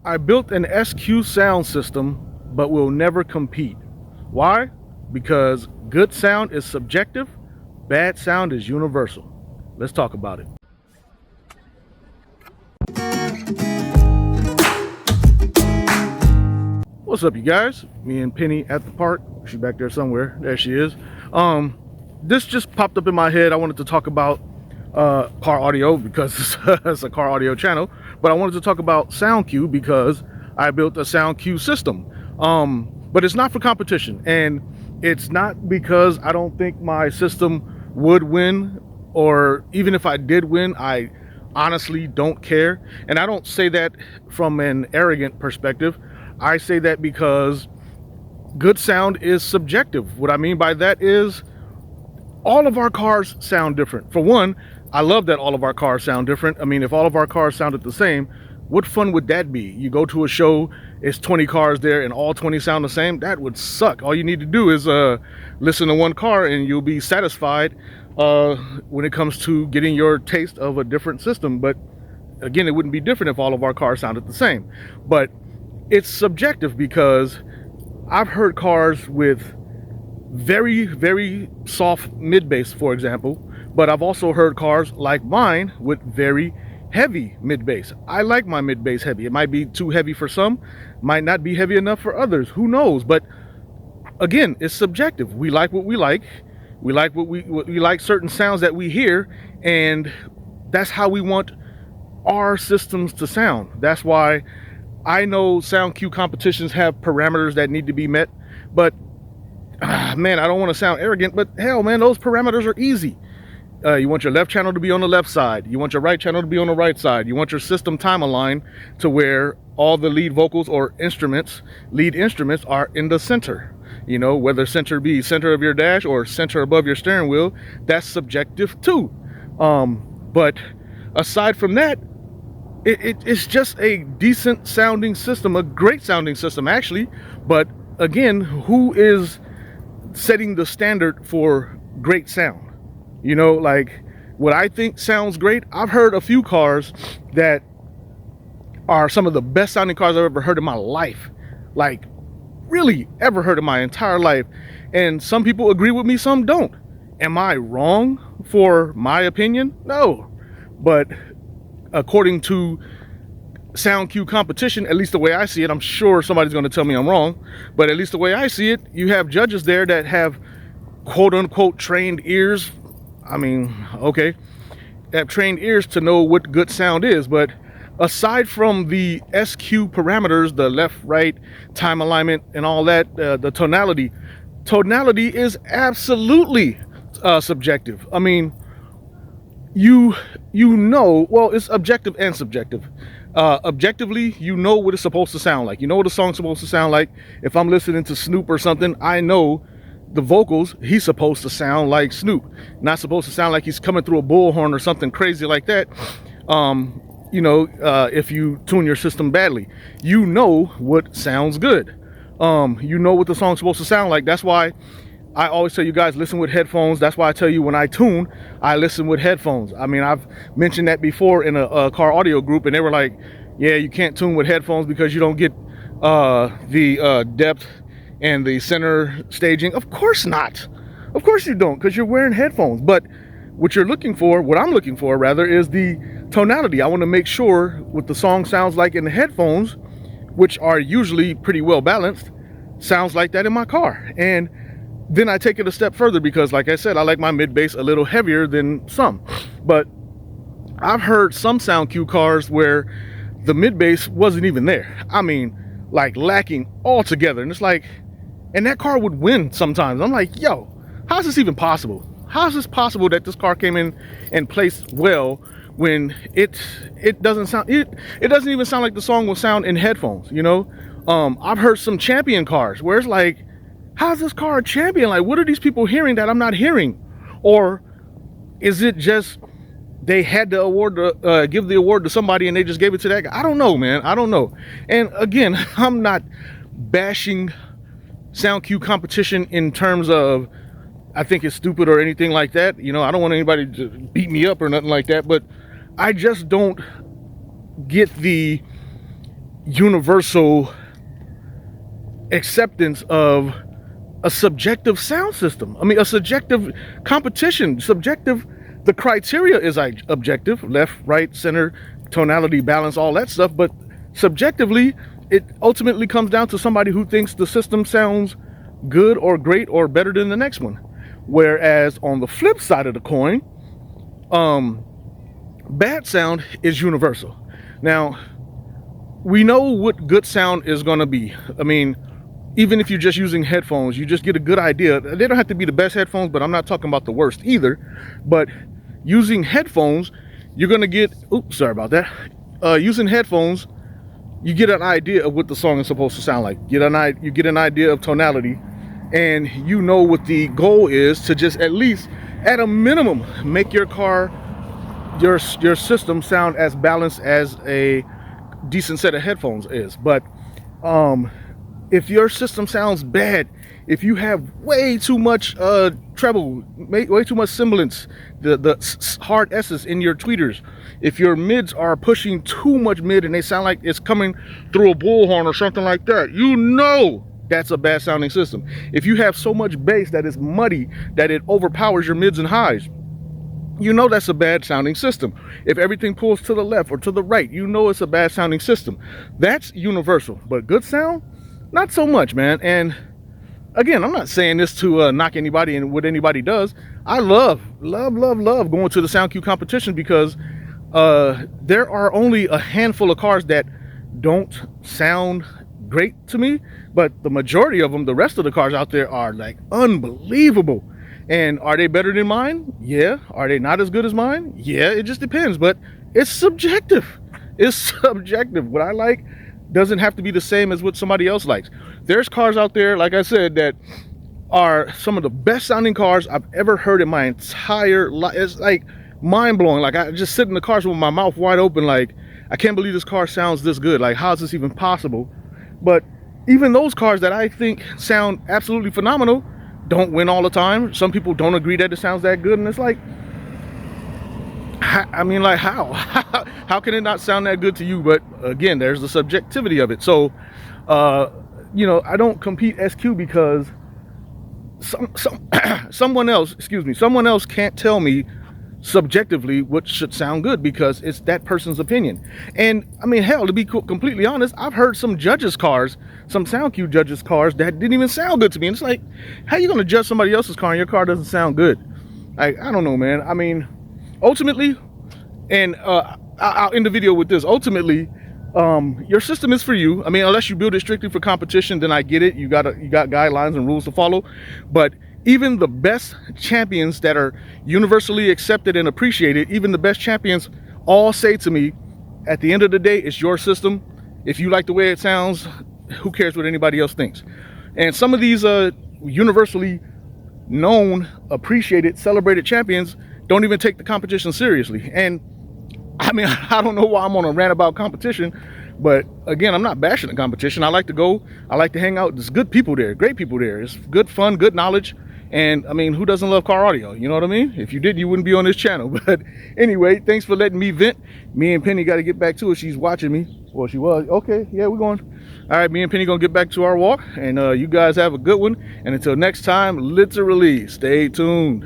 I built an SQ sound system, but will never compete. Why? Because good sound is subjective, bad sound is universal. Let's talk about it. What's up, you guys? Me and Penny at the park. She's back there somewhere. There she is. This just popped up in my head. I wanted to talk about car audio because it's a car audio channel, but I wanted to talk about sound cue because I built a sound cue system. But it's not for competition, and it's not because I don't think my system would win, or even if I did win, I honestly don't care. And I don't say that from an arrogant perspective. I say that because good sound is subjective. What I mean by that is all of our cars sound different. For one, I love that all of our cars sound different. I mean, if all of our cars sounded the same, what fun would that be? You go to a show, it's 20 cars there and all 20 sound the same. That would suck. All you need to do is listen to one car and you'll be satisfied when it comes to getting your taste of a different system. But again, it wouldn't be different if all of our cars sounded the same. But it's subjective because I've heard cars with very, very soft mid bass, for example, but I've also heard cars like mine with very heavy mid bass. I like my mid bass heavy. It might be too heavy for some, might not be heavy enough for others. Who knows? But again, it's subjective. We like what we like. We like what we like, certain sounds that we hear, and that's how we want our systems to sound. That's why I know sound cue competitions have parameters that need to be met, but man, I don't want to sound arrogant, but hell, man, those parameters are easy. You want your left channel to be on the left side. You want your right channel to be on the right side. You want your system time aligned to where all the lead vocals or lead instruments are in the center. You know, whether center be center of your dash or center above your steering wheel, that's subjective too. But aside from that, it's just a decent sounding system, a great sounding system actually. But again, who is setting the standard for great sound? You know, like what I think sounds great. I've heard a few cars that are some of the best sounding cars I've ever heard in my life, like really ever heard in my entire life. And some people agree with me, some don't. Am I wrong for my opinion? No. But according to sound cue competition, at least the way I see it, I'm sure somebody's going to tell me I'm wrong, but at least the way I see it, you have judges there that have quote unquote trained ears. I mean, okay, have trained ears to know what good sound is. But aside from the SQ parameters, the left, right, time alignment and all that, the tonality is absolutely subjective. I mean, you know, well, it's objective and subjective. Objectively, you know what it's supposed to sound like. You know what a song's supposed to sound like. If I'm listening to Snoop or something, I know the vocals, he's supposed to sound like Snoop, not supposed to sound like he's coming through a bullhorn or something crazy like that. You know, if you tune your system badly, you know what sounds good. You know what the song's supposed to sound like. That's why I always tell you guys, listen with headphones. That's why I tell you when I tune, I listen with headphones. I mean, I've mentioned that before in a car audio group, and they were like, yeah, you can't tune with headphones because you don't get the depth and the center staging. Of course not. Of course you don't, because you're wearing headphones. But what I'm looking for rather, is the tonality. I want to make sure what the song sounds like in the headphones, which are usually pretty well balanced, sounds like that in my car. And then I take it a step further because, like I said, I like my mid bass a little heavier than some. But I've heard some sound cue cars where the mid bass wasn't even there. I mean, like lacking altogether. And it's like, and that car would win sometimes. I'm like, yo, how's this even possible? How is this possible that this car came in and placed well when it doesn't sound, it doesn't even sound like the song will sound in headphones, you know? I've heard some champion cars where it's like, how's this car a champion? Like, what are these people hearing that I'm not hearing? Or is it just they had to give the award to somebody and they just gave it to that guy? I don't know, man. I don't know. And again, I'm not bashing sound cue competition in terms of I think it's stupid or anything like that. You know, I don't want anybody to beat me up or nothing like that, but I just don't get the universal acceptance of a subjective sound system. I mean, a subjective competition. Subjective, the criteria is objective, left, right, center, tonality, balance, all that stuff. But subjectively, it ultimately comes down to somebody who thinks the system sounds good or great or better than the next one. Whereas on the flip side of the coin, bad sound is universal. Now, we know what good sound is going to be. I mean, even if you're just using headphones, you just get a good idea. They don't have to be the best headphones, but I'm not talking about the worst either. But using headphones, you're going to get, oops, sorry about that. Using headphones, you get an idea of what the song is supposed to sound like. You get an idea of tonality, and you know what the goal is to just at least, at a minimum, make your car, your system sound as balanced as a decent set of headphones is. But if your system sounds bad, if you have way too much treble, way too much sibilance, the hard S's in your tweeters, if your mids are pushing too much mid and they sound like it's coming through a bullhorn or something like that, you know that's a bad sounding system. If you have so much bass that is muddy that it overpowers your mids and highs, you know that's a bad sounding system. If everything pulls to the left or to the right, you know it's a bad sounding system. That's universal. But good sound, not so much, man. And again, I'm not saying this to knock anybody and what anybody does. I love going to the SoundQ competition because there are only a handful of cars that don't sound great to me, but the majority of them, the rest of the cars out there, are like unbelievable. And are they better than mine? Yeah. Are they not as good as mine? Yeah, it just depends. But it's subjective. It's subjective. What I like doesn't have to be the same as what somebody else likes. There's cars out there, like I said, that are some of the best sounding cars I've ever heard in my entire life. It's like mind-blowing. Like, I just sit in the cars with my mouth wide open, like, I can't believe this car sounds this good. Like, how is this even possible? But even those cars that I think sound absolutely phenomenal don't win all the time. Some people don't agree that it sounds that good, and it's like, I mean, like, how? How can it not sound that good to you? But again, there's the subjectivity of it. So, you know, I don't compete SQ because someone else can't tell me subjectively what should sound good because it's that person's opinion. And I mean, hell, to be completely honest, I've heard some judges' cars, some SoundQ judges' cars that didn't even sound good to me. And it's like, how you going to judge somebody else's car and your car doesn't sound good? Like, I don't know, man. I mean, ultimately, and I'll end the video with this. Ultimately, your system is for you. I mean, unless you build it strictly for competition, then I get it. You got guidelines and rules to follow. But even the best champions that are universally accepted and appreciated, even the best champions all say to me, at the end of the day, it's your system. If you like the way it sounds, who cares what anybody else thinks? And some of these universally known, appreciated, celebrated champions don't even take the competition seriously. And I mean, I don't know why I'm on a rant about competition, but again, I'm not bashing the competition. I like to go, I like to hang out. There's good people there, great people there. It's good fun, good knowledge. And I mean, who doesn't love car audio? You know what I mean? If you did, you wouldn't be on this channel. But anyway, thanks for letting me vent. Me and Penny got to get back to it. She's watching me. Well, she was. Okay, yeah, we're going. All right, me and Penny going to get back to our walk. And you guys have a good one. And until next time, literally, stay tuned.